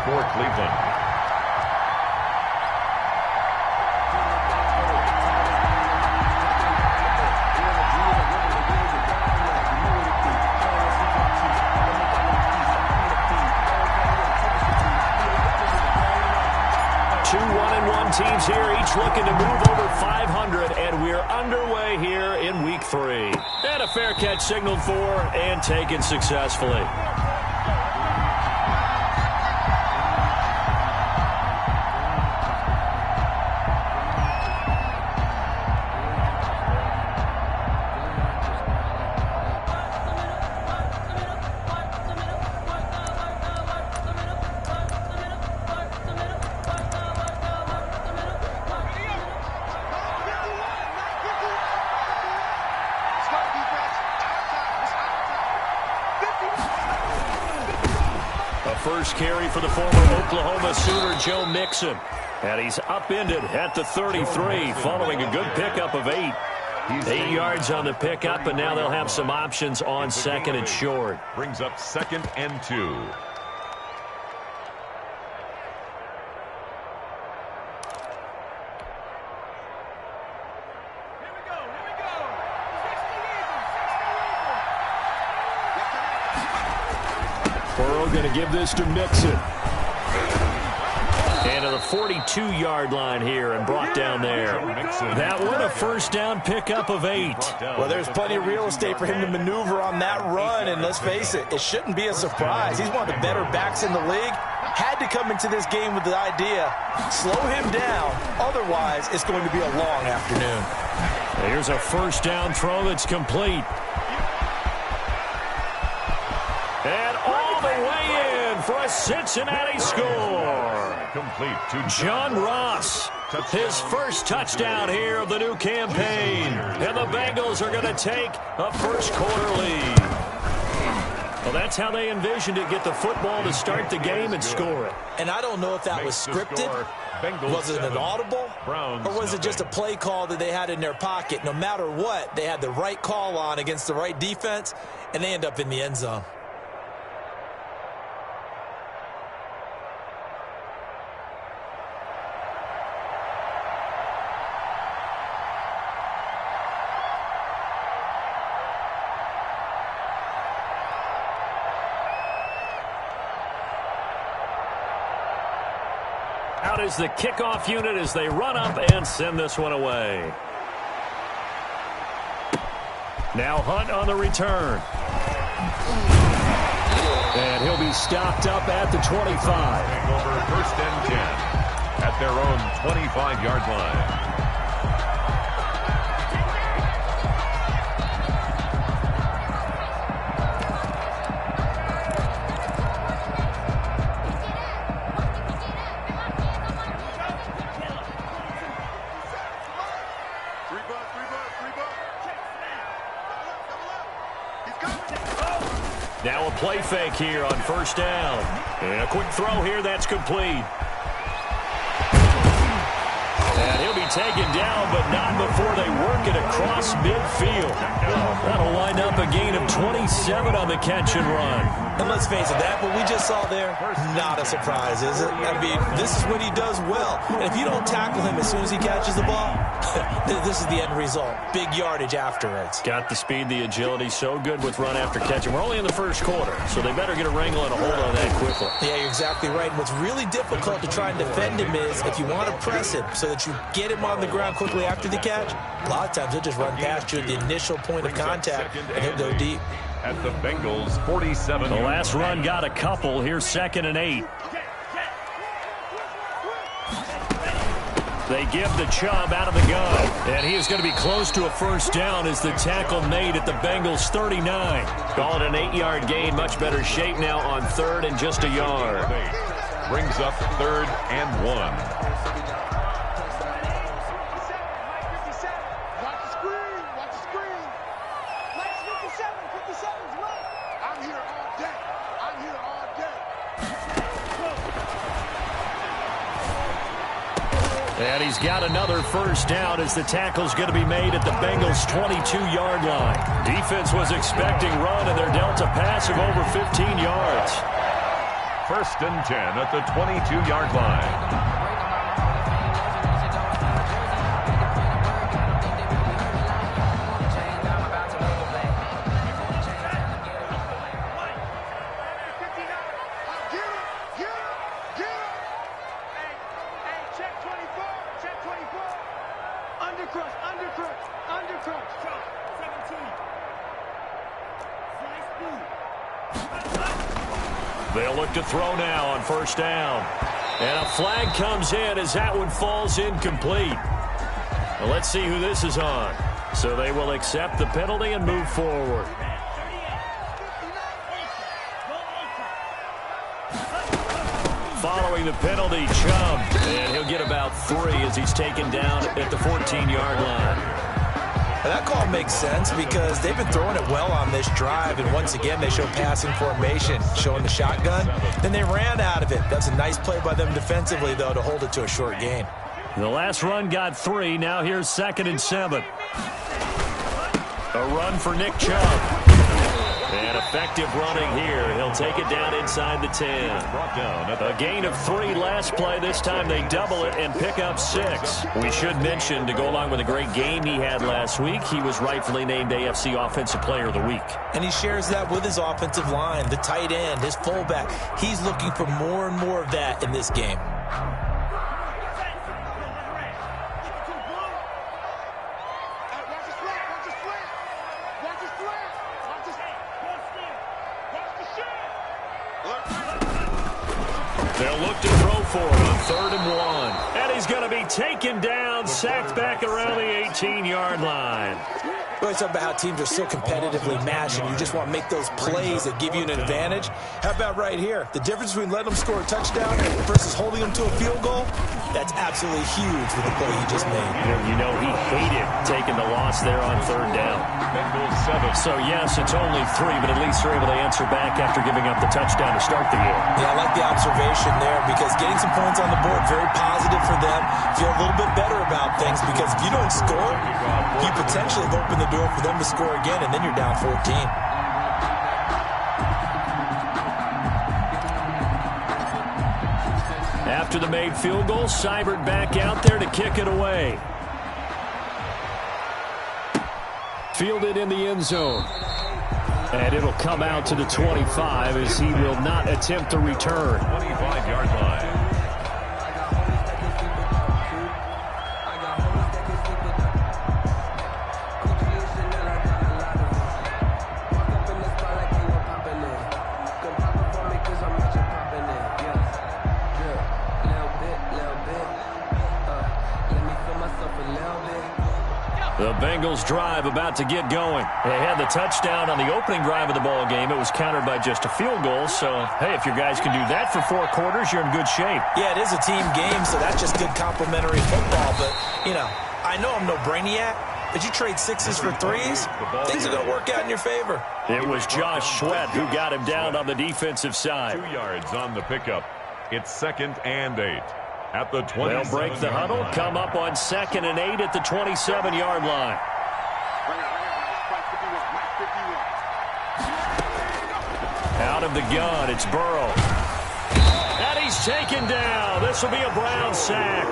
for Cleveland. Two 1-1 teams here, each looking to move over 500, and we're underway here in Week 3. And a fair catch signaled for and taken successfully. First carry for the former Oklahoma Sooner, Joe Mixon. And he's upended at the 33 following a good pickup of 8. 8 yards on the pickup, and now they'll have some options on 2nd and short. Brings up 2nd and 2. Going to give this to Mixon. And to the 42-yard line here and brought down there. That one a first down pickup of 8. Well, there's plenty of real estate for him to maneuver on that run, and let's face it, it shouldn't be a surprise. He's one of the better backs in the league. Had to come into this game with the idea, slow him down, otherwise it's going to be a long afternoon. Here's a first down throw that's complete. And all the way in for a Cincinnati score. Complete to John Ross. His first touchdown here of the new campaign. And the Bengals are going to take a first quarter lead. Well, that's how they envisioned it. Get the football to start the game and score it. And I don't know if that was scripted. Was it an audible? Or was it just a play call that they had in their pocket? No matter what, they had the right call on against the right defense, and they end up in the end zone. Out is the kickoff unit as they run up and send this one away. Now Hunt on the return. And he'll be stopped up at the 25. Over 1st and 10 at their own 25-yard line. Now a play fake here on 1st down. And a quick throw here that's complete. And he'll be taken down, but not before they work it across midfield. That'll wind up a gain of 27 on the catch and run. And let's face it, that what we just saw there, not a surprise, is it? I mean, this is what he does well. And if you don't tackle him as soon as he catches the ball, this is the end result. Big yardage afterwards. Got the speed, the agility, so good with run after catch. And we're only in the first quarter, so they better get a wrangle and a hold on that quickly. Yeah, you're exactly right. And what's really difficult to try and defend him is if you want to press him so that you get him on the ground quickly after the catch, a lot of times he'll just run past you at the initial point of contact, and he'll go deep. At the Bengals' 47. The last run got a couple. Here's 2nd and 8. They give the Chubb out of the gun. And he is going to be close to a first down as the tackle made at the Bengals' 39. Call it an 8-yard gain. Much better shape now on 3rd and just a yard. Brings up 3rd and 1. And he's got another first down as the tackle's going to be made at the Bengals' 22-yard line. Defense was expecting run, and they're dealt a pass of over 15 yards. First and 10 at the 22-yard line. They'll look to throw now on first down. And a flag comes in as that one falls incomplete. Well, let's see who this is on. So they will accept the penalty and move forward. Following the penalty, Chubb. And he'll get about 3 as he's taken down at the 14-yard line. That call makes sense because they've been throwing it well on this drive, and once again they show passing formation, showing the shotgun. Then they ran out of it. That's a nice play by them defensively, though, to hold it to a short gain. The last run got 3. Now here's 2nd and 7. A run for Nick Chubb. And effective running here. He'll take it down inside the 10. A gain of 3 last play. This time they double it and pick up 6. We should mention, to go along with a great game he had last week, he was rightfully named AFC Offensive Player of the Week. And he shares that with his offensive line, the tight end, his fullback. He's looking for more and more of that in this game. They'll look to throw for it on 3rd and 1. And he's going to be taken down, sacked back around the 18-yard line. We always talk about how teams are so competitively matched, and you just want to make those plays that give you an advantage. How about right here? The difference between letting them score a touchdown versus holding them to a field goal, that's absolutely huge with the play he just made. You know, he hated taking the loss there on 3rd down. So, yes, it's only 3, but at least they're able to answer back after giving up the touchdown to start the year. Yeah, I like the observation there because getting some points on the board, very positive for them. Feel a little bit better about things because if you don't score, you potentially have opened the door for them to score again, and then you're down 14. After the made field goal, Seibert back out there to kick it away. Fielded in the end zone. And it'll come out to the 25 as he will not attempt to return. 25-yard line. The Bengals drive about to get going. They had the touchdown on the opening drive of the ball game. It was countered by just a field goal. So, hey, if your guys can do that for 4 quarters, you're in good shape. Yeah, it is a team game, so that's just good complimentary football. But, you know, I know I'm no brainiac, but you trade 6s for 3s, things are going to work out in your favor. It was Josh Sweat who got him down on the defensive side. 2 yards on the pickup. It's 2nd and 8. At the 20. They'll break the huddle, come up on 2nd and 8 at the 27-yard line. Out of the gun, it's Burrow. And he's taken down. This will be a Brown sack.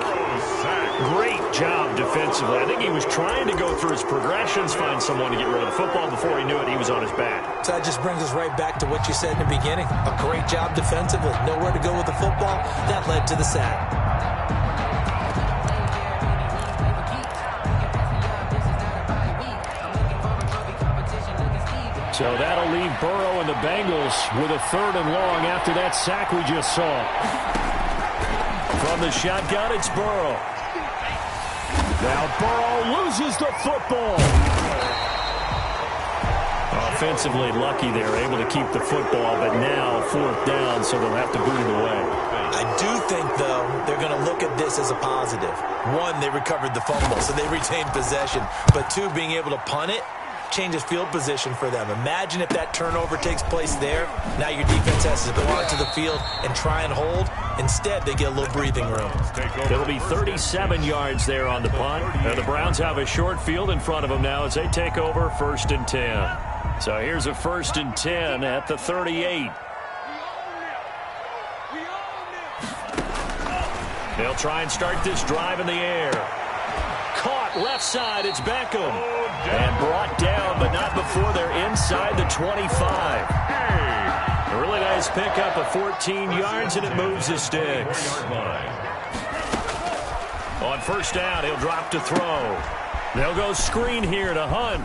Great job defensively. I think he was trying to go through his progressions, find someone to get rid of the football. Before he knew it, he was on his back. So that just brings us right back to what you said in the beginning. A great job defensively. Nowhere to go with the football. That led to the sack. So that'll leave Burrow and the Bengals with a 3rd and long after that sack we just saw. From the shotgun, it's Burrow. Now Burrow loses the football. Offensively lucky they're able to keep the football, but now 4th down, so they'll have to boot it away. I do think, though, they're going to look at this as a positive. 1, they recovered the fumble, so they retained possession. But 2, being able to punt it changes field position for them. Imagine if that turnover takes place there. Now your defense has to go onto the field and try and hold. Instead, they get a little breathing room. It'll be 37 yards there on the punt. The Browns have a short field in front of them now as they take over 1st and 10. So here's a 1st and 10 at the 38. They'll try and start this drive in the air. Caught left side. It's Beckham. And brought down, but not before they're inside the 25. A really nice pickup of 14 yards, and it moves the sticks. On first down, he'll drop to throw. They'll go screen here to Hunt.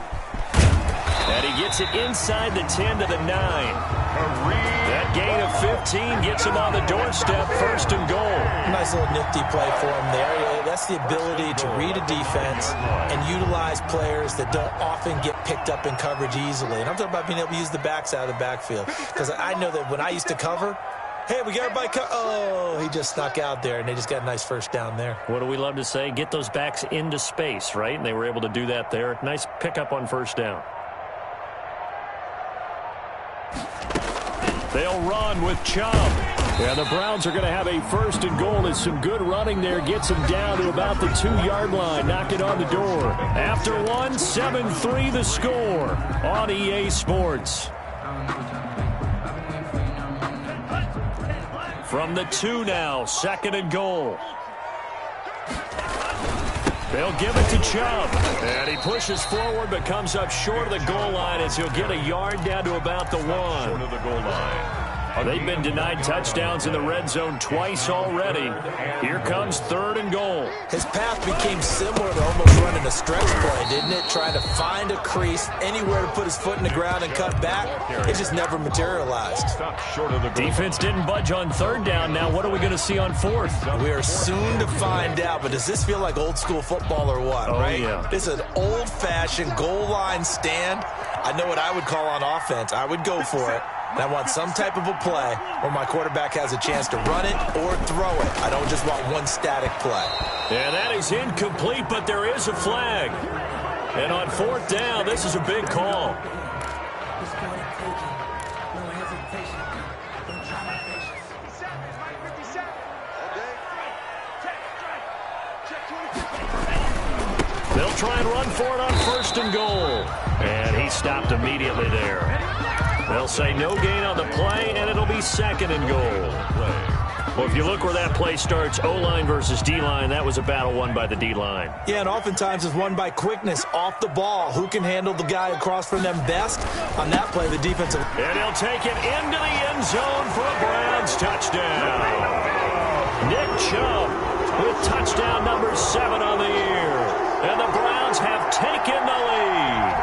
And he gets it inside the 10 to the 9. That gain of 15 gets him on the doorstep, first and goal. Nice little nifty play for him there. That's the ability to read a defense and utilize players that don't often get picked up in coverage easily. And I'm talking about being able to use the backs out of the backfield. Because I know that when I used to cover, hey, we got everybody oh, he just snuck out there, and they just got a nice first down there. What do we love to say? Get those backs into space, right? And they were able to do that there. Nice pickup on first down. They'll run with Chubb. Yeah, the Browns are going to have a first and goal as some good running there gets them down to about the 2-yard line. Knock it on the door. After one, 7-3 the score on EA Sports. From the 2 now, second and goal. They'll give it to Chubb. And he pushes forward but comes up short of the goal line as he'll get a yard down to about the 1. Short of the goal line. They've been denied touchdowns in the red zone twice already. Here comes third and goal. His path became similar to almost running a stretch play, didn't it? Trying to find a crease, anywhere to put his foot in the ground and cut back. It just never materialized. Short of the goal. Defense didn't budge on third down. Now what are we going to see on fourth? We are soon to find out, but does this feel like old school football or what, right? Yeah. This is an old-fashioned goal line stand. I know what I would call on offense. I would go for it. And I want some type of a play where my quarterback has a chance to run it or throw it. I don't just want one static play. Yeah, that is incomplete, but there is a flag. And on fourth down, this is a big call. They'll try and run for it on first and goal. And he stopped immediately there. They'll say no gain on the play, and it'll be second and goal. Well, if you look where that play starts, O-line versus D-line, that was a battle won by the D-line. Yeah, and oftentimes it's won by quickness off the ball. Who can handle the guy across from them best? On that play, the defensive... And he'll take it into the end zone for a Browns touchdown. Nick Chubb with touchdown number 7 on the year. And the Browns have taken the lead.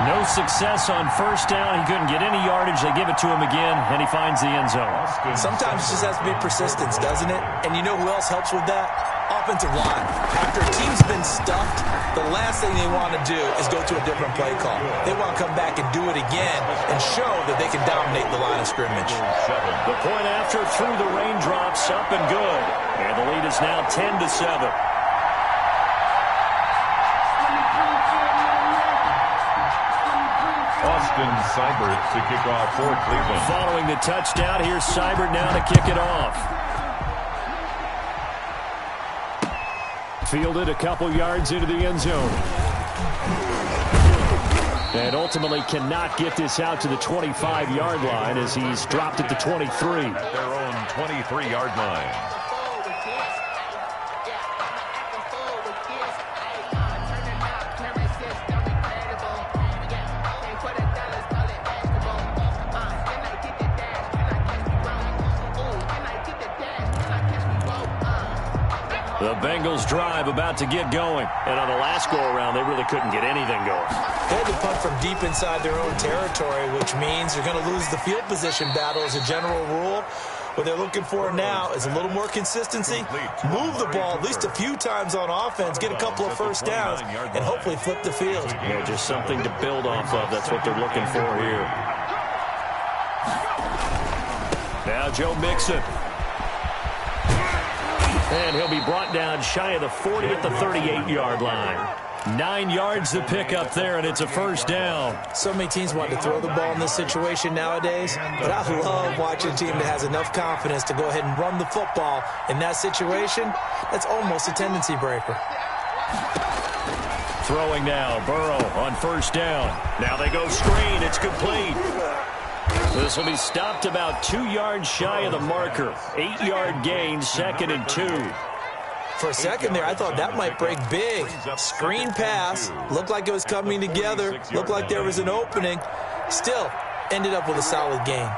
No success on first down. He couldn't get any yardage. They give it to him again, and he finds the end zone. Sometimes it just has to be persistence, doesn't it? And you know who else helps with that? Offensive line. After a team's been stuffed, the last thing they want to do is go to a different play call. They want to come back and do it again and show that they can dominate the line of scrimmage. The point after through the raindrops, up and good. And the lead is now 10-7. Austin Seibert to kick off for Cleveland. Following the touchdown, here's Seibert now to kick it off. Fielded a couple yards into the end zone. And ultimately cannot get this out to the 25-yard line as he's dropped at the 23. At their own 23-yard line. The Bengals drive about to get going. And on the last go-around, they really couldn't get anything going. They had to punt from deep inside their own territory, which means you're going to lose the field position battle as a general rule. What they're looking for now is a little more consistency, move the ball at least a few times on offense, get a couple of first downs, and hopefully flip the field. Yeah, just something to build off of. That's what they're looking for here. Now Joe Mixon. And he'll be brought down shy of the 40 at the 38-yard line. 9 yards to pick up there, and it's a first down. So many teams want to throw the ball in this situation nowadays, but I love watching a team that has enough confidence to go ahead and run the football. In that situation, that's almost a tendency breaker. Throwing now, Burrow on first down. Now they go screen. It's complete. This will be stopped about 2 yards shy of the marker. 8-yard gain, 2nd and 2. For a second there, I thought that might break big. Screen pass. Looked like it was coming together. Looked like there was an opening. Still, ended up with a solid gain.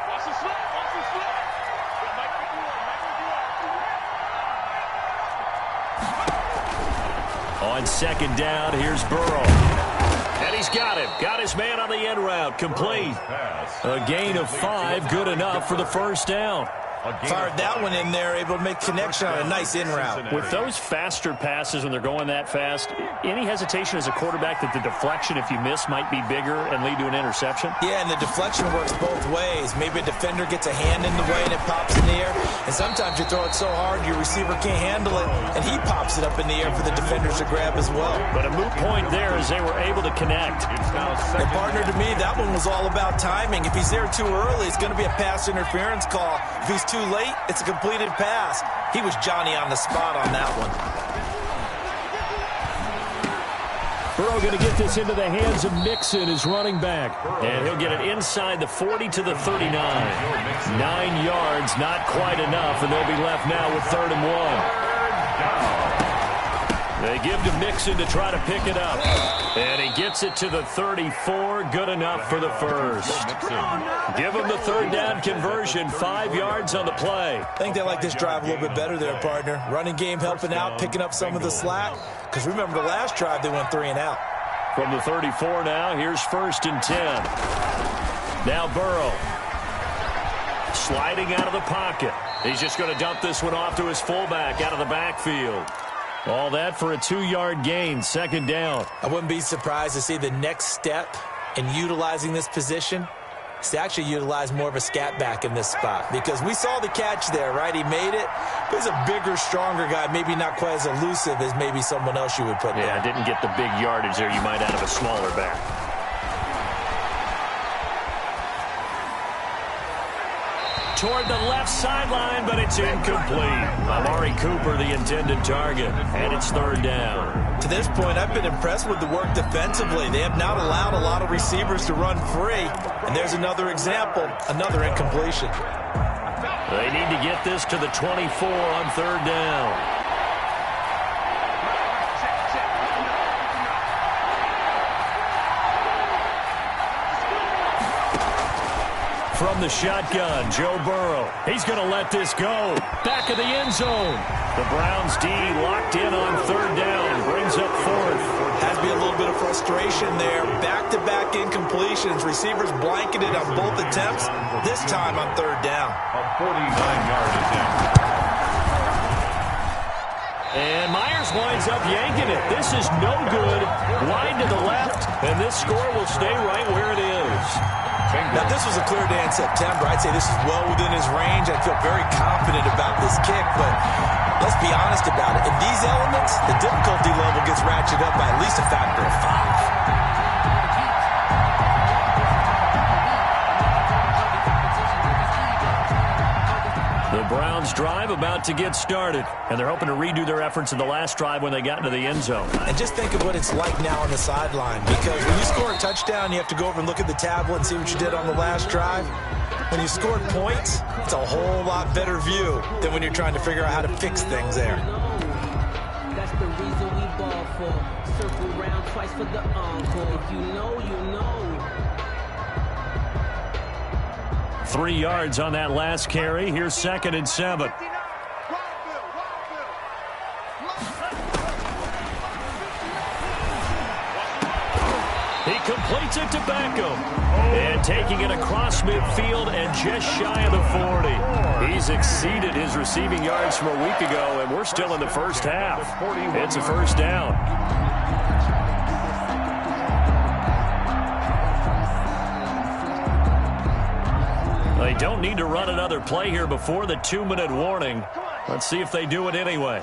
On 2nd down, here's Burrow. And he's got him. Got his man on the end route. Complete. A gain of 5, good enough for the first down. Fired that one in there, able to make connection on a nice in route. With those faster passes when they're going that fast, any hesitation as a quarterback that the deflection, if you miss, might be bigger and lead to an interception? Yeah, and the deflection works both ways. Maybe a defender gets a hand in the way and it pops in the air. And sometimes you throw it so hard your receiver can't handle it, and he pops it up in the air for the defenders to grab as well. But a moot point there as they were able to connect. And partner, to me, that one was all about timing. If he's there too early, it's going to be a pass interference call. If he's too late, it's a completed pass. He was Johnny on the spot on that one. Burrow going to get this into the hands of Mixon, his running back. And he'll get it inside the 40 to the 39. 9 yards, not quite enough, and they'll be left now with 3rd and 1. They give to Mixon to try to pick it up. And he gets it to the 34. Good enough for the first. Give him the 3rd down conversion. 5 yards on the play. I think they like this drive a little bit better there, partner. Running game helping out, picking up some of the slack. Because remember, the last drive they went 3 and out. From the 34 now, here's 1st and 10. Now Burrow. Sliding out of the pocket. He's just going to dump this one off to his fullback out of the backfield. All that for a 2-yard gain, 2nd down. I wouldn't be surprised to see the next step in utilizing this position is to actually utilize more of a scat back in this spot. Because we saw the catch there, right? He made it. But he's a bigger, stronger guy, maybe not quite as elusive as maybe someone else you would put there. Yeah, didn't get the big yardage there you might out of a smaller back. Toward the left sideline, but it's incomplete. Amari Cooper, the intended target, and it's 3rd down. To this point, I've been impressed with the work defensively. They have not allowed a lot of receivers to run free, and there's another example, another incompletion. They need to get this to the 24 on 3rd down. From the shotgun, Joe Burrow. He's going to let this go. Back of the end zone. The Browns D locked in on 3rd down. Brings up 4th. Has to be a little bit of frustration there. Back-to-back incompletions. Receivers blanketed on both attempts. This time on 3rd down. A 49-yard attempt. And Myers winds up yanking it. This is no good. Wide to the left. And this score will stay right where it is. Now, this was a clear day in September. I'd say this is well within his range. I feel very confident about this kick, but let's be honest about it. In these elements, the difficulty level gets ratcheted up by at least a factor of 5. The Browns drive about to get started, and they're hoping to redo their efforts in the last drive when they got into the end zone. And just think of what it's like now on the sideline, because when you score a touchdown, you have to go over and look at the tablet and see what you did on the last drive. When you scored points, it's a whole lot better view than when you're trying to figure out how to fix things there. That's the reason we ball for. Circle round twice for the encore. If you know, you know. 3 yards on that last carry. Here's 2nd and 7. He completes it to Beckham. And taking it across midfield and just shy of the 40. He's exceeded his receiving yards from a week ago, and we're still in the first half. It's a 1st down. They don't need to run another play here before the 2-minute warning. Let's see if they do it anyway.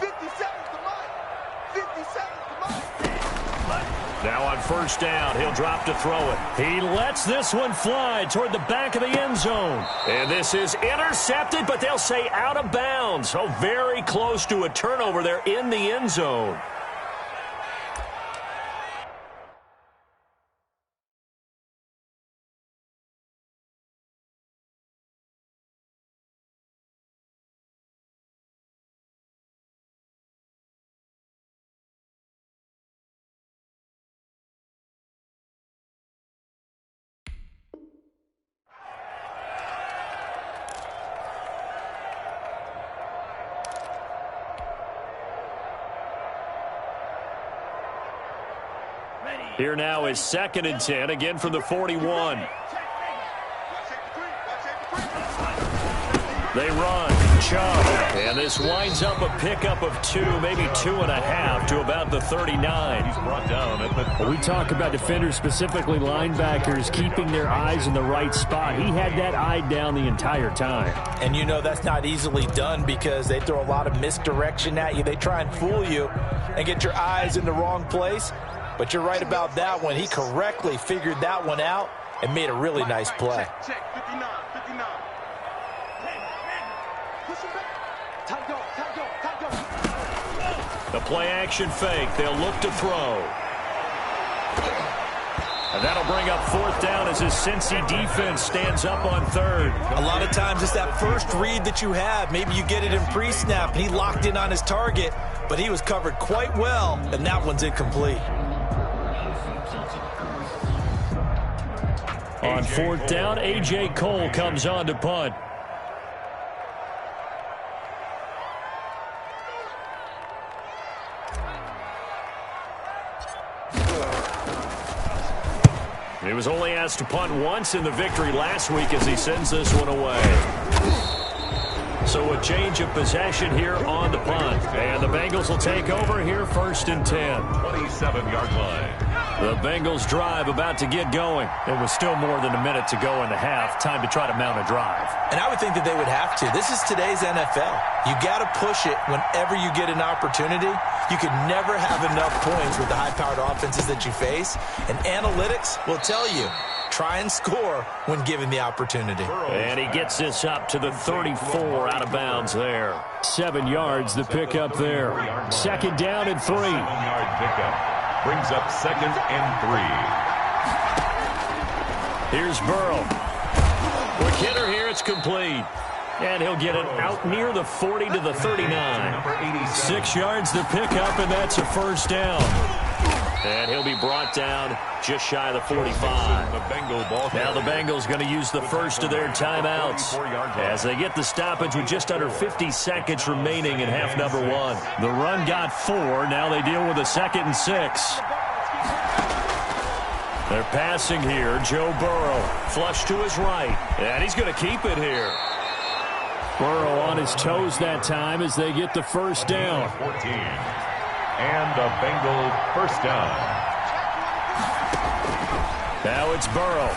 Now on 1st down, he'll drop to throw it. He lets this one fly toward the back of the end zone. And this is intercepted, but they'll say out of bounds. So very close to a turnover there in the end zone. Here now is 2nd and 10, again from the 41. They run, Chubb, and this winds up a pickup of 2, maybe 2.5 to about the 39. He's brought down at the... We talk about defenders, specifically linebackers, keeping their eyes in the right spot. He had that eye down the entire time. And you know that's not easily done because they throw a lot of misdirection at you. They try and fool you and get your eyes in the wrong place. But you're right about that one. He correctly figured that one out and made a really nice play. Check, 59, 59. The play-action fake. They'll look to throw. And that'll bring up 4th down as his Cincy defense stands up on 3rd. A lot of times it's that first read that you have. Maybe you get it in pre-snap, and he locked in on his target, but he was covered quite well, and that one's incomplete. On 4th down, A.J. Cole comes on to punt. He was only asked to punt once in the victory last week as he sends this one away. So a change of possession here on the punt. And the Bengals will take over here 1st and 10. 27-yard line. The Bengals drive about to get going. It was still more than a minute to go in the half. Time to try to mount a drive. And I would think that they would have to. This is today's NFL. You got to push it whenever you get an opportunity. You can never have enough points with the high-powered offenses that you face. And analytics will tell you, try and score when given the opportunity. And he gets this up to the 34 out of bounds there. 7 yards, the pickup there. 2nd down and 3. 7-yard pickup. Brings up 2nd and 3. Here's Burrow. Quick hitter here, it's complete. And he'll get it out near the 40 to the 39. 6 yards the pickup, and that's a 1st down. And he'll be brought down just shy of the 45. Now the Bengals going to use the first of their timeouts as they get the stoppage with just under 50 seconds remaining in half number 1. The run got 4. Now they deal with a 2nd and 6. They're passing here. Joe Burrow flush to his right. And he's going to keep it here. Burrow on his toes that time as they get the 1st down. 14. And a Bengal 1st down. Now it's Burrow.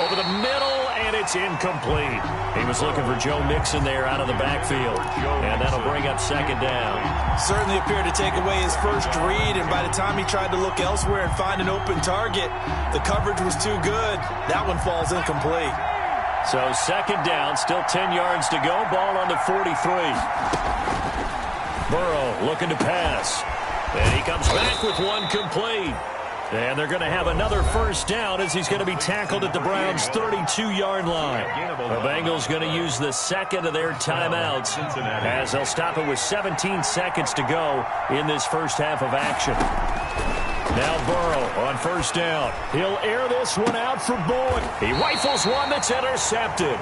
Over the middle, and it's incomplete. He was looking for Joe Mixon there out of the backfield. And that'll bring up 2nd down. Certainly appeared to take away his first read, and by the time he tried to look elsewhere and find an open target, the coverage was too good. That one falls incomplete. So 2nd down, still 10 yards to go. Ball on the 43. Burrow looking to pass. And he comes back with one complete. And they're going to have another 1st down as he's going to be tackled at the Browns' 32-yard line. The Bengals going to use the 2nd of their timeouts as they'll stop it with 17 seconds to go in this first half of action. Now Burrow on 1st down. He'll air this one out for Bowen. He rifles one that's intercepted.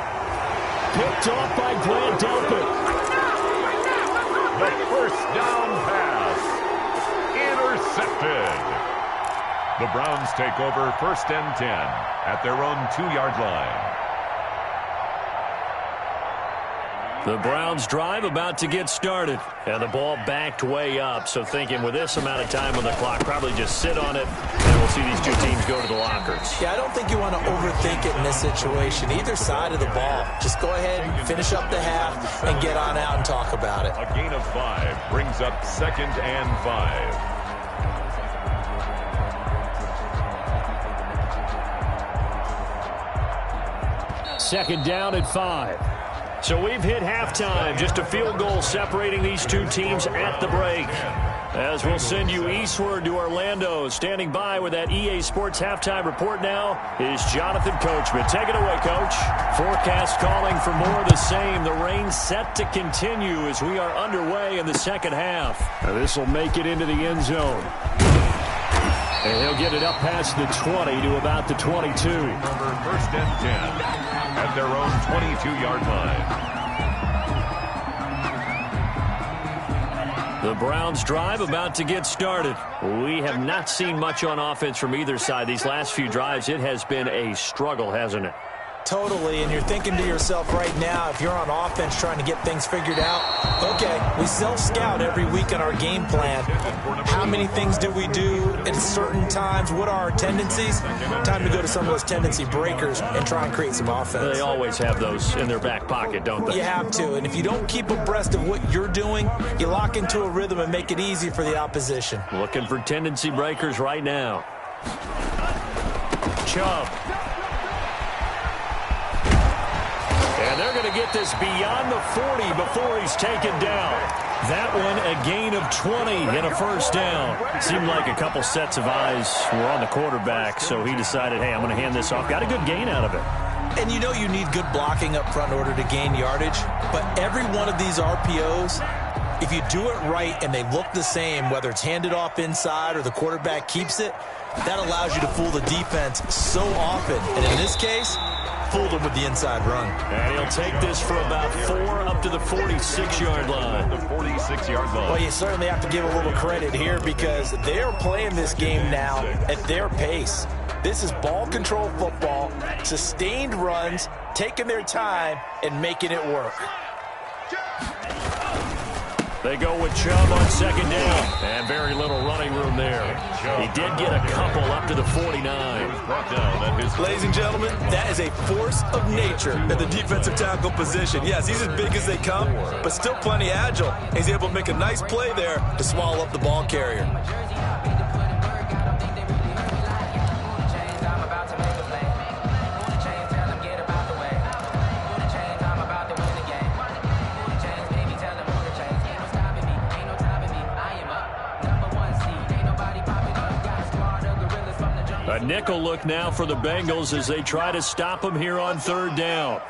Picked off by Grant Delpit. The 1st down pass. Intercepted. The Browns take over 1st and 10 at their own 2-yard line. The Browns drive about to get started. And the ball backed way up. So thinking with this amount of time on the clock, probably just sit on it. And we'll see these two teams go to the lockers. Yeah, I don't think you want to overthink it in this situation. Either side of the ball. Just go ahead and finish up the half and get on out and talk about it. A gain of 5 brings up 2nd and 5. 2nd down at 5. So we've hit halftime. Just a field goal separating these two teams at the break. As we'll send you eastward to Orlando. Standing by with that EA Sports halftime report now is Jonathan Coachman. Take it away, Coach. Forecast calling for more of the same. The rain set to continue as we are underway in the second half. This will make it into the end zone. And he'll get it up past the 20 to about the 22. 1st and 10 at their own 22-yard line. The Browns drive about to get started. We have not seen much on offense from either side. These last few drives, it has been a struggle, hasn't it? Totally, and you're thinking to yourself right now, if you're on offense trying to get things figured out, okay, we self-scout every week on our game plan. How many things did we do at certain times? What are our tendencies? Time to go to some of those tendency breakers and try and create some offense. They always have those in their back pocket, don't they? You have to, and if you don't keep abreast of what you're doing, you lock into a rhythm and make it easy for the opposition. Looking for tendency breakers right now. Chubb. And they're going to get this beyond the 40 before he's taken down. That one a gain of 20 and a first down. Seemed like a couple sets of eyes were on the quarterback, so he decided, hey, I'm going to hand this off. Got a good gain out of it. And you know you need good blocking up front in order to gain yardage, but every one of these RPOs, if you do it right and they look the same, whether it's handed off inside or the quarterback keeps it, that allows you to fool the defense so often. And in this case, fooled him with the inside run. And he'll take this for about 4 up to the 46-yard line. The 46-yard line. Well, you certainly have to give a little credit here because they're playing this game now at their pace. This is ball control football, sustained runs, taking their time and making it work. They go with Chubb on second down, and very little running room there. He did get a couple up to the 49. Ladies and gentlemen, that is a force of nature at the defensive tackle position. Yes, he's as big as they come, but still plenty agile. He's able to make a nice play there to swallow up the ball carrier. A nickel look now for the Bengals as they try to stop him here on third down.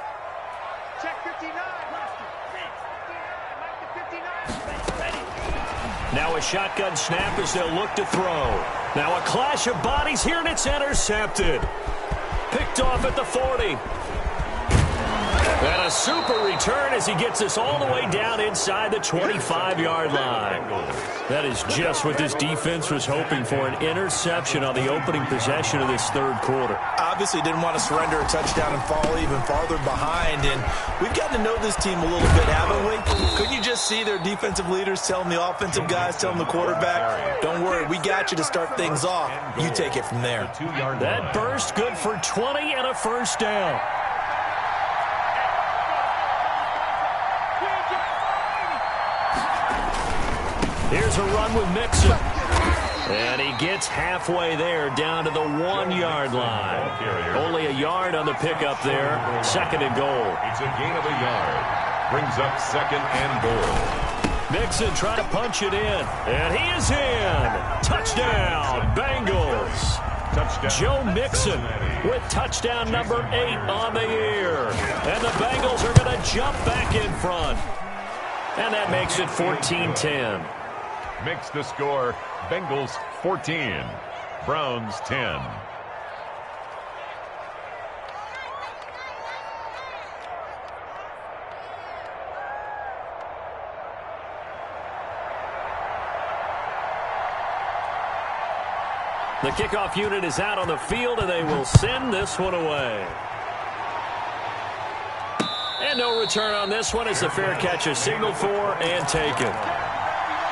Now a shotgun snap as they'll look to throw. Now a clash of bodies here, and it's intercepted. Picked off at the 40. And a super return as he gets us all the way down inside the 25-yard line. That is just what this defense was hoping for, an interception on the opening possession of this third quarter. Obviously didn't want to surrender a touchdown and fall even farther behind, and we've gotten to know this team a little bit, haven't we? Couldn't you just see their defensive leaders telling the offensive guys, telling the quarterback, don't worry, we got you to start things off. You take it from there. That burst good for 20 and a first down. Here's a run with Mixon. And he gets halfway there down to the 1-yard line. Only a yard on the pickup there. Second and goal. It's a gain of a yard. Brings up second and goal. Mixon trying to punch it in. And he is in. Touchdown, Bengals. Touchdown. Joe Mixon with touchdown number 8 on the year. And the Bengals are going to jump back in front. And that makes it 14-10. Makes the score Bengals 14, Browns 10. The kickoff unit is out on the field, and they will send this one away. And no return on this one as the fair catch is signaled for and taken.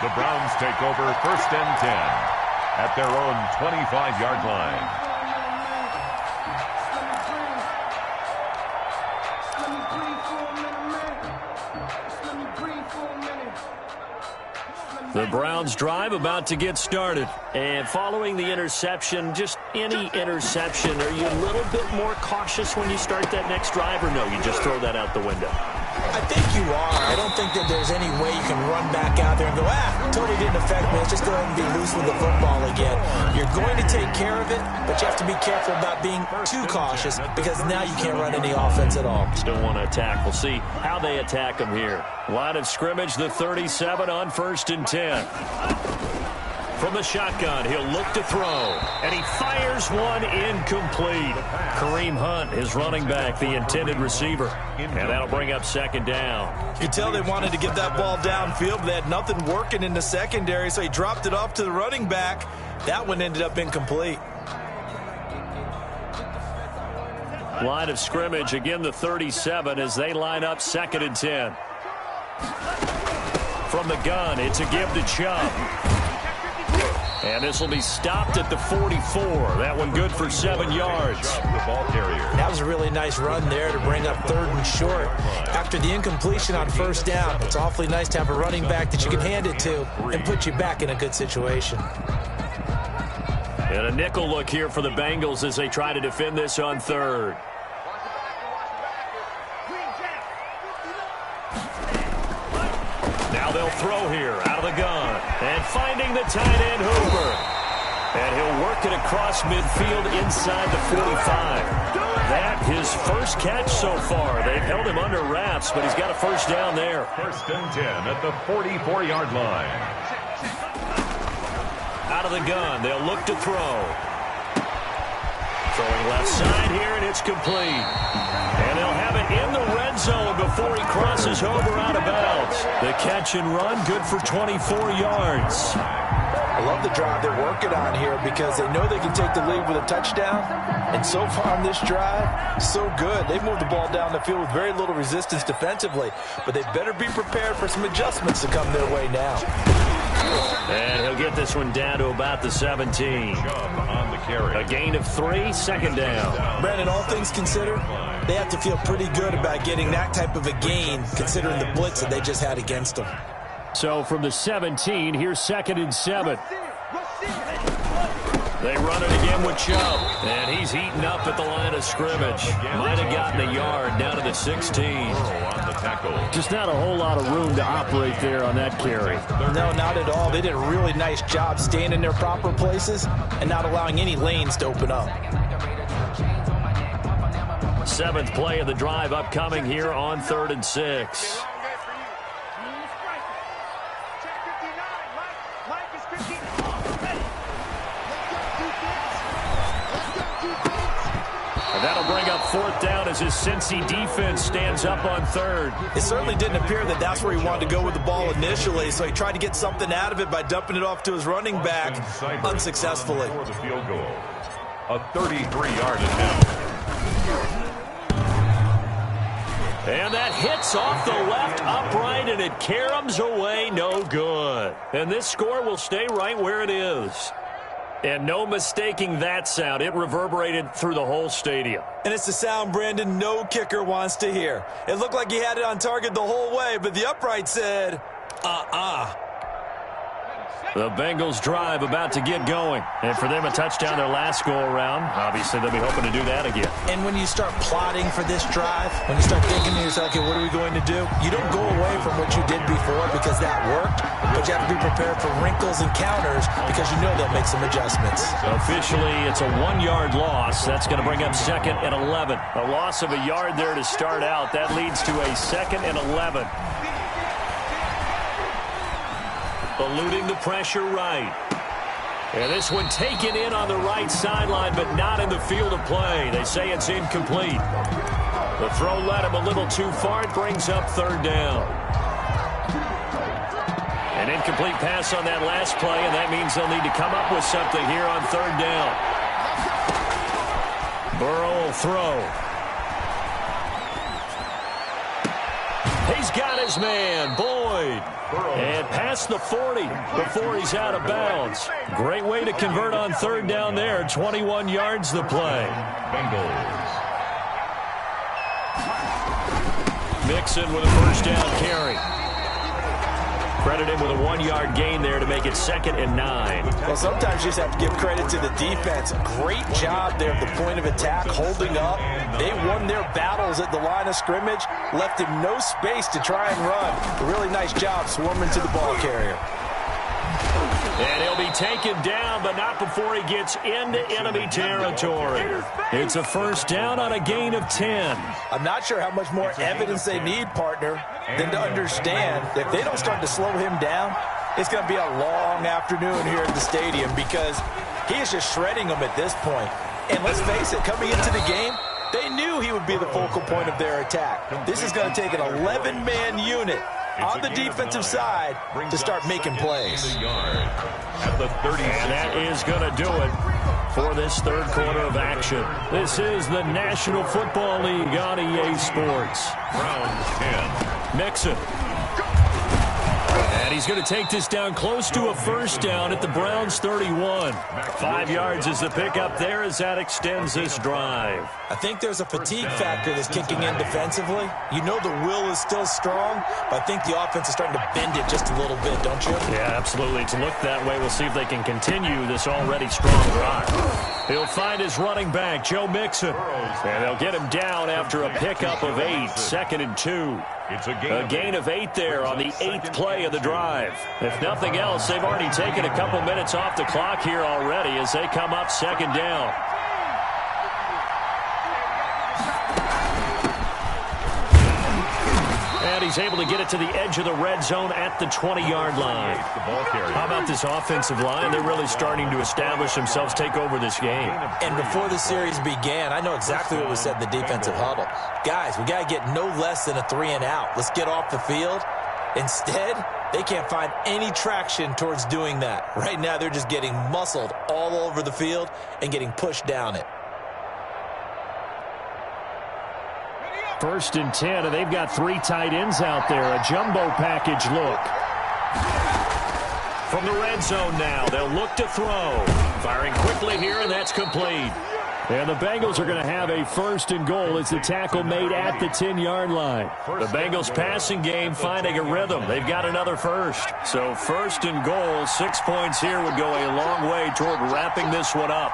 The Browns take over first and 10 at their own 25-yard line. The Browns drive about to get started. And following the interception, just any interception, are you a little bit more cautious when you start that next drive, or no, you just throw that out the window? I think you are. I don't think that there's any way you can run back out there and go, totally didn't affect me. Let's just go ahead and be loose with the football again. You're going to take care of it, but you have to be careful about being too cautious because now you can't run any offense at all. Still want to attack. We'll see how they attack them here. Line of scrimmage, the 37 on first and 10. From the shotgun, he'll look to throw. And he fires one incomplete. Kareem Hunt, his running back, the intended receiver. And that'll bring up second down. You could tell they wanted to get that ball downfield, but they had nothing working in the secondary, so he dropped it off to the running back. That one ended up incomplete. Line of scrimmage, again the 37 as they line up 2nd and 10. From the gun, it's a give to Chubb. And this will be stopped at the 44. That one good for 7 yards. That was a really nice run there to bring up 3rd and short. After the incompletion on 1st down, it's awfully nice to have a running back that you can hand it to and put you back in a good situation. And a nickel look here for the Bengals as they try to defend this on 3rd. Now they'll throw here out of the gun. And finding the tight end, Hooper. And he'll work it across midfield inside the 45. That his first catch so far. They've held him under wraps, but he's got a 1st down there. 1st and 10 at the 44-yard line. Out of the gun, they'll look to throw. Throwing left side here, and it's complete. And they'll have it in the red zone before he crosses over out of bounds. The catch and run, good for 24 yards. I love the drive they're working on here because they know they can take the lead with a touchdown. And so far on this drive, so good. They've moved the ball down the field with very little resistance defensively. But they better be prepared for some adjustments to come their way now. And he'll get this one down to about the 17. On the carry. A gain of 3, 2nd down. Brandon, all things considered, they have to feel pretty good about getting that type of a gain considering the blitz that they just had against them. So from the 17, here's 2nd and 7. They run it again with Chubb. And he's eaten up at the line of scrimmage. Might have gotten a yard down to the 16. Just not a whole lot of room to operate there on that carry. No, not at all. They did a really nice job staying in their proper places and not allowing any lanes to open up. 7th play of the drive upcoming here on 3rd and 6. And that'll bring up 4th down as his Cincy defense stands up on 3rd. It certainly didn't appear that that's where he wanted to go with the ball initially, so he tried to get something out of it by dumping it off to his running back unsuccessfully. For the field goal. A 33-yard attempt. And that hits off the left upright, and it caroms away, no good. And this score will stay right where it is. And no mistaking that sound. It reverberated through the whole stadium. And it's the sound, Brandon, no kicker wants to hear. It looked like he had it on target the whole way, but the upright said, The Bengals drive about to get going. And for them, a touchdown their last go-around. Obviously, they'll be hoping to do that again. And when you start plotting for this drive, when you start thinking to yourself, okay, what are we going to do? You don't go away from what you did before because that worked, but you have to be prepared for wrinkles and counters because you know they'll make some adjustments. Officially, it's a 1-yard loss. That's going to bring up 2nd and 11. A loss of a yard there to start out. That leads to a 2nd and 11. Eluding the pressure right. And this one taken in on the right sideline, but not in the field of play. They say it's incomplete. The throw led him a little too far. It brings up 3rd down. An incomplete pass on that last play, and that means they'll need to come up with something here on 3rd down. Burrow will throw. He's got his man, Boyd. And past the 40 before he's out of bounds. Great way to convert on 3rd down there. 21 yards the play. Bengals. Mixon with a 1st down carry. Credit him with a 1-yard gain there to make it 2nd and 9. Well, sometimes you just have to give credit to the defense. Great job there at the point of attack, holding up. They won their battles at the line of scrimmage, left him no space to try and run. A really nice job swarming to the ball carrier. And he'll be taken down, but not before he gets into enemy territory. It's a 1st down on a gain of 10. I'm not sure how much more evidence they need, partner, than to understand that if they don't start to slow him down, it's going to be a long afternoon here at the stadium because he is just shredding them at this point. And let's face it, coming into the game, they knew he would be the focal point of their attack. This is going to take an 11-man unit on the defensive side to start making plays. At the 30. And that is going to do it for this third quarter of action. This is the National Football League on EA Sports. Browns 10. Mixon. And he's going to take this down close to a first down at the Browns 31. 5 yards is the pickup there as that extends this drive. I think there's a fatigue factor that's kicking in defensively. You know the will is still strong, but I think the offense is starting to bend it just a little bit, don't you? Yeah, absolutely. It's looked that way. We'll see if they can continue this already strong drive. He'll find his running back, Joe Mixon. And they'll get him down after a pickup of 8, 2nd and 2. It's a gain of 8 there on the 8th play of the drive. If nothing else, they've already taken a couple minutes off the clock here already as they come up 2nd down. And he's able to get it to the edge of the red zone at the 20-yard line. How about this offensive line? They're really starting to establish themselves, take over this game. And before the series began, I know exactly what was said in the defensive huddle. Guys, we got to get no less than a 3-and-out. Let's get off the field. Instead, they can't find any traction towards doing that. Right now, they're just getting muscled all over the field and getting pushed down it. 1st and 10, and they've got 3 tight ends out there. A jumbo package look. From the red zone now, they'll look to throw. Firing quickly here, and that's complete. And the Bengals are going to have a 1st and goal as the tackle made at the 10-yard line. The Bengals passing game finding a rhythm. They've got another first. So 1st and goal, 6 points here would go a long way toward wrapping this one up.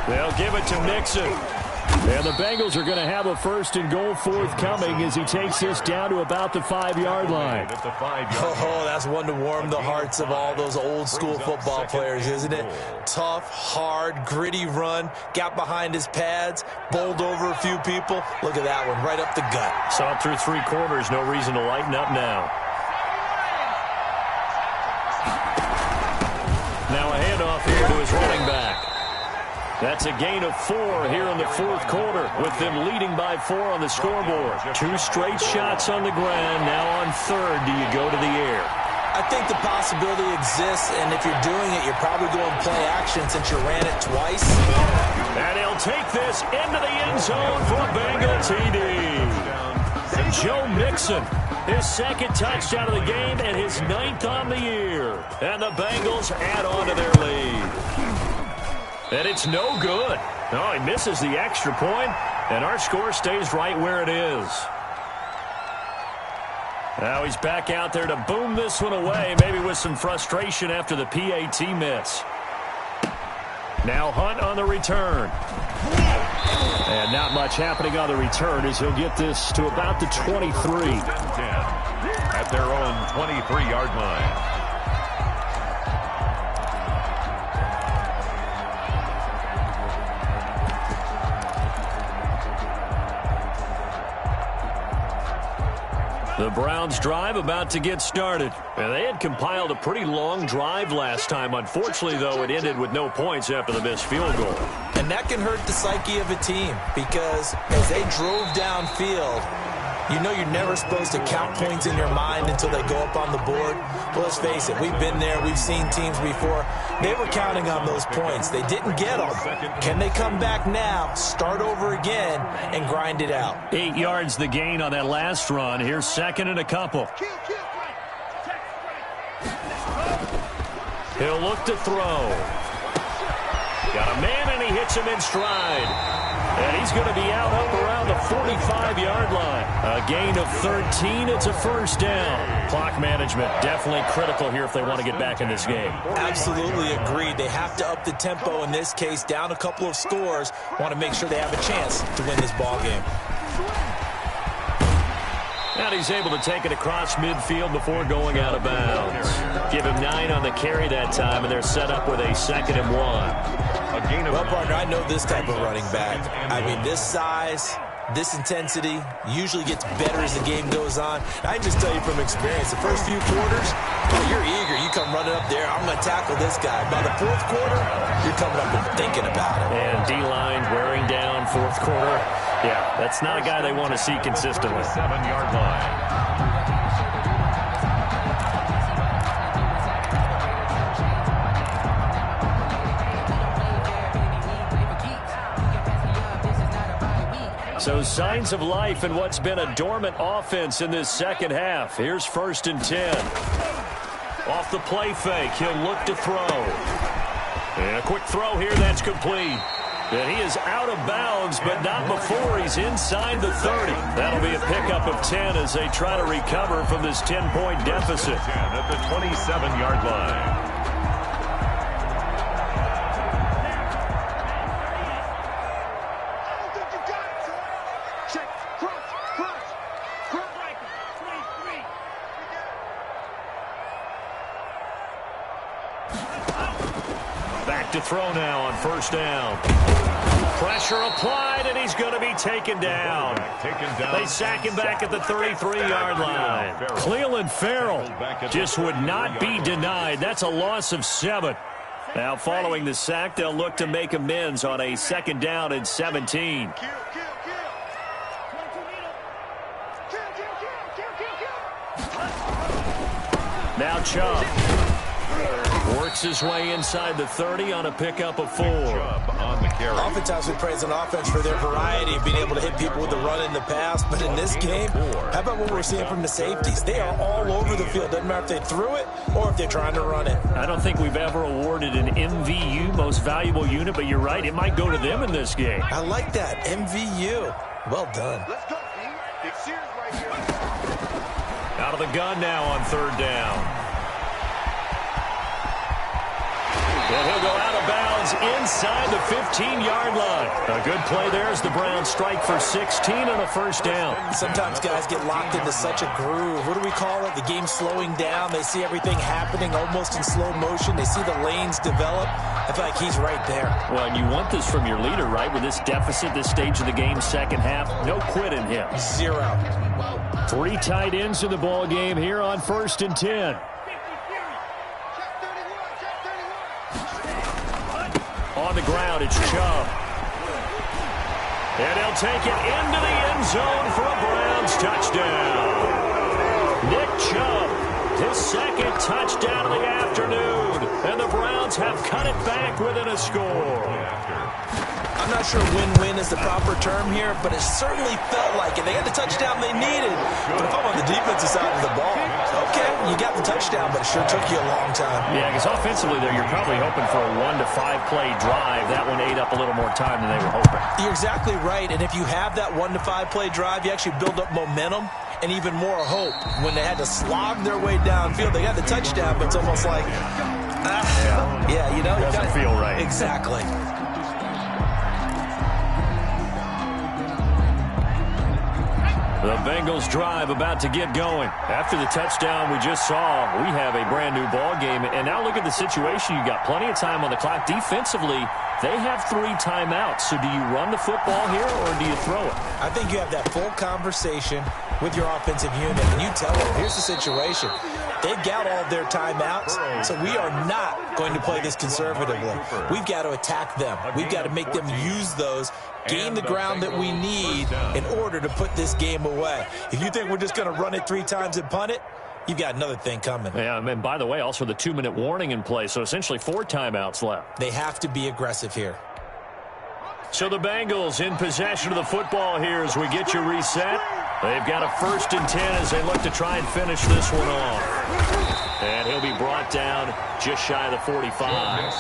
They'll give it to Mixon. And the Bengals are going to have a 1st and goal forthcoming as he takes this down to about the 5-yard line. Oh, that's one to warm the hearts of all those old-school football players, isn't it? Tough, hard, gritty run, got behind his pads, bowled over a few people. Look at that one, right up the gut. Saw it through 3 quarters, no reason to lighten up now. Now a handoff here to his running back. That's a gain of 4 here in the 4th quarter, with them leading by 4 on the scoreboard. 2 straight shots on the ground. Now on 3rd, do you go to the air? I think the possibility exists, and if you're doing it, you're probably going play action since you ran it twice. And he'll take this into the end zone for a Bengal TD. Joe Mixon, his 2nd touchdown of the game and his 9th on the year. And the Bengals add on to their lead. And it's no good. No, he misses the extra point, and our score stays right where it is. Now he's back out there to boom this one away, maybe with some frustration after the PAT miss. Now Hunt on the return. And not much happening on the return as he'll get this to about the 23. At their own 23-yard line. The Browns drive about to get started. And they had compiled a pretty long drive last time. Unfortunately, though, it ended with no points after the missed field goal. And that can hurt the psyche of a team because as they drove downfield, you know you're never supposed to count points in your mind until they go up on the board. Well, let's face it, we've been there. We've seen teams before. They were counting on those points. They didn't get them. Can they come back now, start over again, and grind it out? 8 yards the gain on that last run. Here's 2nd and a couple. He'll look to throw. Got a man, and he hits him in stride. And he's going to be out up around the 45-yard line. A gain of 13. It's a 1st down. Clock management definitely critical here if they want to get back in this game. Absolutely agreed. They have to up the tempo in this case, down a couple of scores. Want to make sure they have a chance to win this ball game. And he's able to take it across midfield before going out of bounds. Give him 9 on the carry that time, and they're set up with a 2nd and 1. Well, partner, I know this type of running back. I mean, this size, This intensity usually gets better as the game goes on. I can just tell you from experience, the first few quarters, you're eager. You come running up there, I'm going to tackle this guy. By the fourth quarter, you're coming up and thinking about it. And D-line wearing down fourth quarter. Yeah, that's not a guy they want to see consistently. 7-yard line. So signs of life in what's been a dormant offense in this second half. Here's 1st and 10. Off the play fake, he'll look to throw. And a quick throw here, that's complete. And he is out of bounds, but not before he's inside the 30. That'll be a pickup of 10 as they try to recover from this 10-point deficit. 10 at the 27-yard line. To throw now on 1st down. Pressure applied, and he's going to be taken down. They sack him back at the 33-yard line. Clelin Ferrell just would not be denied. That's a loss of 7. Now, following the sack, they'll look to make amends on a 2nd down and 17. Now Chubb works his way inside the 30 on a pickup of 4. On the carry. Oftentimes we praise an offense for their variety of being able to hit people with the run in the pass, but in this game, how about what we're seeing from the safeties? They are all over the field. Doesn't matter if they threw it or if they're trying to run it. I don't think we've ever awarded an MVU, most valuable unit, but you're right, it might go to them in this game. I like that, MVU. Well done. Let's go, team. Big series right here. Out of the gun now on 3rd down. And he'll go out of bounds inside the 15-yard line. A good play there as the Browns strike for 16 on a 1st down. Sometimes guys get locked into such a groove. What do we call it? The game's slowing down. They see everything happening almost in slow motion. They see the lanes develop. I feel like he's right there. Well, and you want this from your leader, right? With this deficit, this stage of the game, second half, no quit in him. 0. 3 tight ends in the ball game here on 1st and 10. On the ground, it's Chubb. And he'll take it into the end zone for a Browns touchdown. Nick Chubb, his 2nd touchdown of the afternoon. And the Browns have cut it back within a score. I'm not sure win-win is the proper term here, but it certainly felt like it. They got the touchdown they needed. But if I'm on the defensive side of the ball, okay, you got the touchdown, but it sure took you a long time. Yeah, because offensively there, you're probably hoping for a 1 to 5 play drive. That one ate up a little more time than they were hoping. You're exactly right, and if you have that 1 to 5 play drive, you actually build up momentum and even more hope. When they had to slog their way downfield, they got the touchdown, but it's almost like, yeah, you know. It doesn't feel right. Exactly. The Bengals drive about to get going. After the touchdown we just saw, we have a brand new ball game. And now look at the situation. You got plenty of time on the clock. Defensively, they have 3 timeouts. So do you run the football here or do you throw it? I think you have that full conversation with your offensive unit, and you tell them, here's the situation. They've got all of their timeouts, so we are not going to play this conservatively. We've got to attack them. We've got to make them use those, gain the ground that we need in order to put this game away. If you think we're just going to run it 3 times and punt it, you've got another thing coming. Yeah, and by the way, also the 2-minute warning in play, so essentially 4 timeouts left. They have to be aggressive here. So the Bengals in possession of the football here as we get you reset. They've got a 1st and 10 as they look to try and finish this one off. And he'll be brought down just shy of the 45.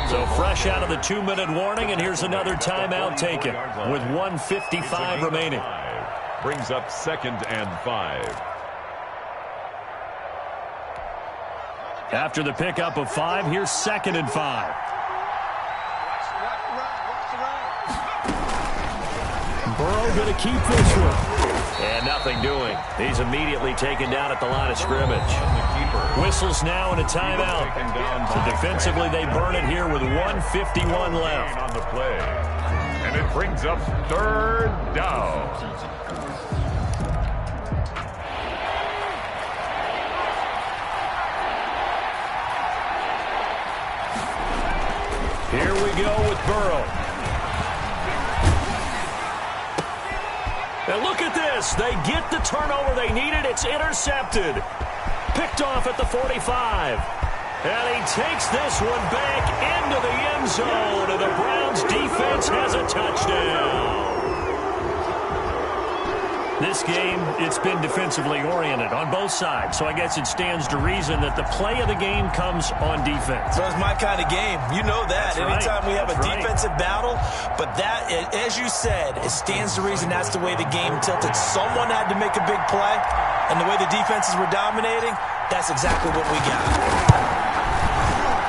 So fresh out of the 2-minute warning, and here's another timeout taken with 1:55 remaining. Brings up 2nd and 5. After the pickup of 5, here's 2nd and 5. Burrow going to keep this one. And nothing doing. He's immediately taken down at the line of scrimmage. Whistles now and a timeout. So defensively, they burn it here with 1:51 left. On the play. And it brings brings up third down. Here we go with Burrow. And look at this. They get the turnover they needed. It's intercepted. Picked off at the 45. And he takes this one back into the end zone. And the Browns defense has a touchdown. This game, it's been defensively oriented on both sides. So I guess it stands to reason that the play of the game comes on defense. So it's my kind of game. You know that. That's Anytime right. we have a That's right. defensive battle. But that, as you said, it stands to reason that's the way the game tilted. Someone had to make a big play. And the way the defenses were dominating, that's exactly what we got.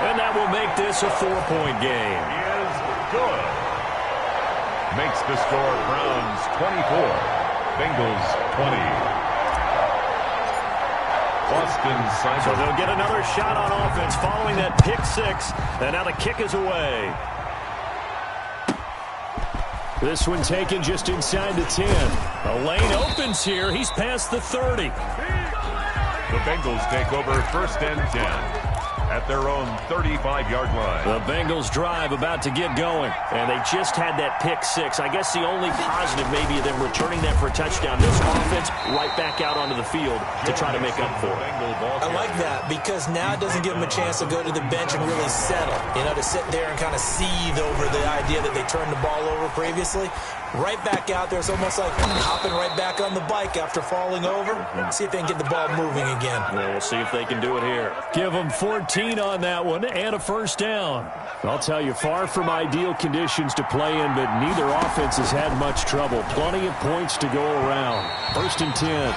And that will make this a 4-point game. He is good. Makes the score Browns 24. Bengals 20. Boston Cyber. So they'll get another shot on offense following that pick six. And now the kick is away. This one taken just inside the 10. A lane opens here. He's past the 30. The Bengals take over first and 10 at their own 35-yard line. The Bengals drive about to get going, and they just had that pick six. I guess the only positive maybe of them returning that for a touchdown. This offense right back out onto the field to try to make up for it. I like that because now it doesn't give them a chance to go to the bench and really settle. You know, to sit there and kind of seethe over the idea that they turned the ball over previously. Right back out there. It's almost like hopping right back on the bike after falling over. See if they can get the ball moving again. Well, we'll see if they can do it here. Give them 14 on that one and a first down. I'll tell you, far from ideal conditions to play in, but neither offense has had much trouble. Plenty of points to go around. First and 10.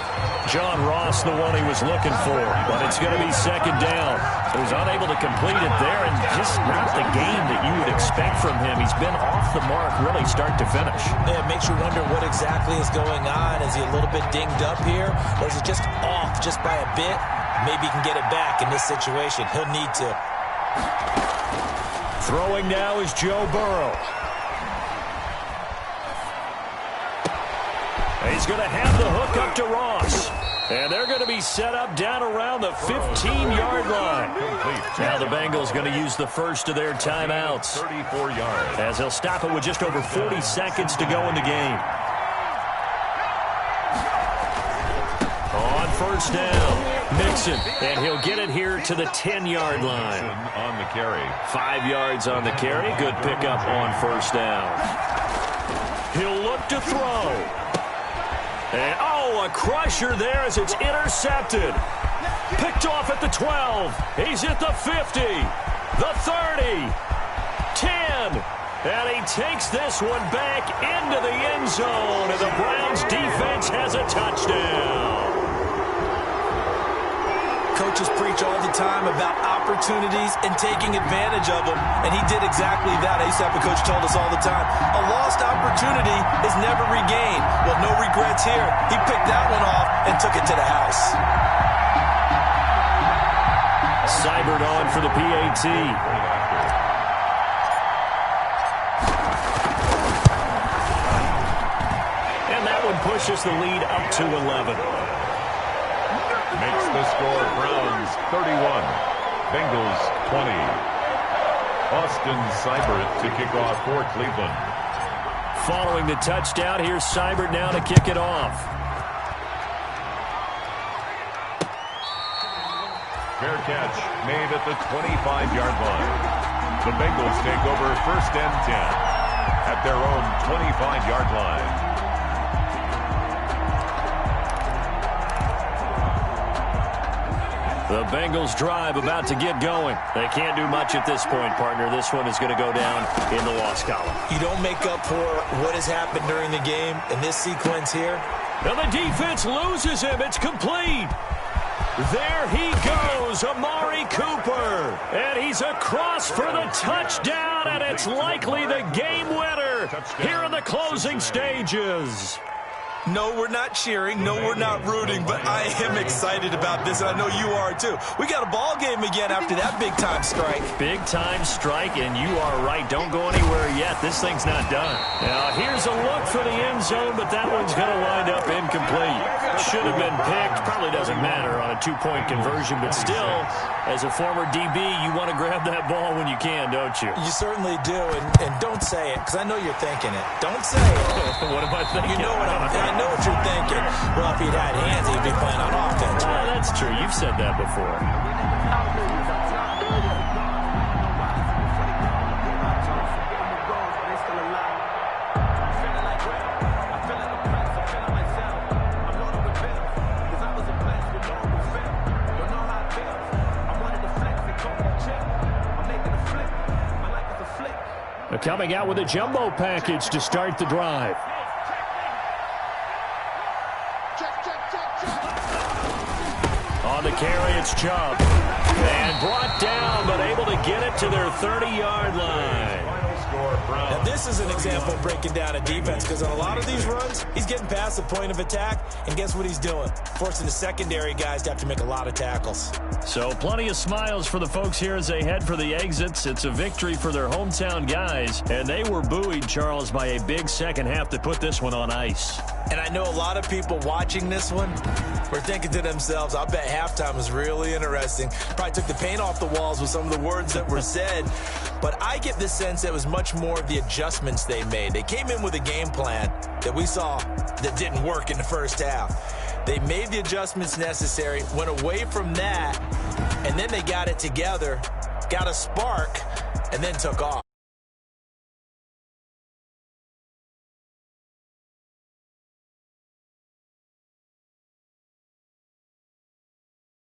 John Ross, the one he was looking for, but it's going to be second down. He was unable to complete it there, and just not the game that you would expect from him. He's been off the mark really start to finish. Yeah, it makes you wonder what exactly is going on. Is he a little bit dinged up here, or is he just off just by a bit? Maybe he can get it back in this situation. He'll need to. Throwing now is Joe Burrow. He's going to have the hook up to Ross. And they're going to be set up down around the 15-yard line. Now the Bengals going to use the first of their timeouts. 34 yards. As they'll stop it with just over 40 seconds to go in the game. On first down, Mixon. And he'll get it here to the 10-yard line. On the carry. 5 yards on the carry. Good pickup on first down. He'll look to throw. And, a crusher there as it's intercepted. Picked off at the 12. He's at the 50. The 30. 10. And he takes this one back into the end zone. And the Browns defense has a touchdown. Coaches preach all the time about opportunities and taking advantage of them, and he did exactly that. I used to have a coach told us all the time, a lost opportunity is never regained. Well, no regrets here. He picked that one off and took it to the house. Seibert on for the PAT. And that one pushes the lead up to 11. Makes the score Browns 31. Bengals 20. Austin Seibert to kick off for Cleveland. Following the touchdown, here's Seibert now to kick it off. Fair catch made at the 25-yard line. The Bengals take over first and 10 at their own 25-yard line. The Bengals drive about to get going. They can't do much at this point, partner. This one is going to go down in the loss column. You don't make up for what has happened during the game in this sequence here. Now the defense loses him. It's complete. There he goes, Amari Cooper. And he's across for the touchdown, and it's likely the game winner here in the closing stages. No, we're not cheering. No, we're not rooting. But I am excited about this, and I know you are too. We got a ball game again after that big-time strike. Big-time strike, and you are right. Don't go anywhere yet. This thing's not done. Now, here's a look for the end zone, but that one's going to wind up incomplete. Should have been picked. Probably doesn't matter on a two-point conversion, but still, as a former DB, you want to grab that ball when you can, don't you? You certainly do, and don't say it, because I know you're thinking it. Don't say it. What am I thinking? You know what I know what you're thinking. Well, if he'd had hands, he'd be playing on offense. That's true. You've said that before. They're coming out with a jumbo package to start the drive. On the carry, it's Chubb. And brought down, but able to get it to their 30-yard line. Now, this is an example of breaking down a defense, because on a lot of these runs, he's getting past the point of attack, and guess what he's doing? Forcing the secondary guys to have to make a lot of tackles. So plenty of smiles for the folks here as they head for the exits. It's a victory for their hometown guys, and they were buoyed, Charles, by a big second half to put this one on ice. And I know a lot of people watching this one were thinking to themselves, I bet halftime was really interesting. Probably took the paint off the walls with some of the words that were said. But I get the sense that it was much more of the adjustments they made. They came in with a game plan that we saw that didn't work in the first half. They made the adjustments necessary, went away from that, and then they got it together, got a spark, and then took off.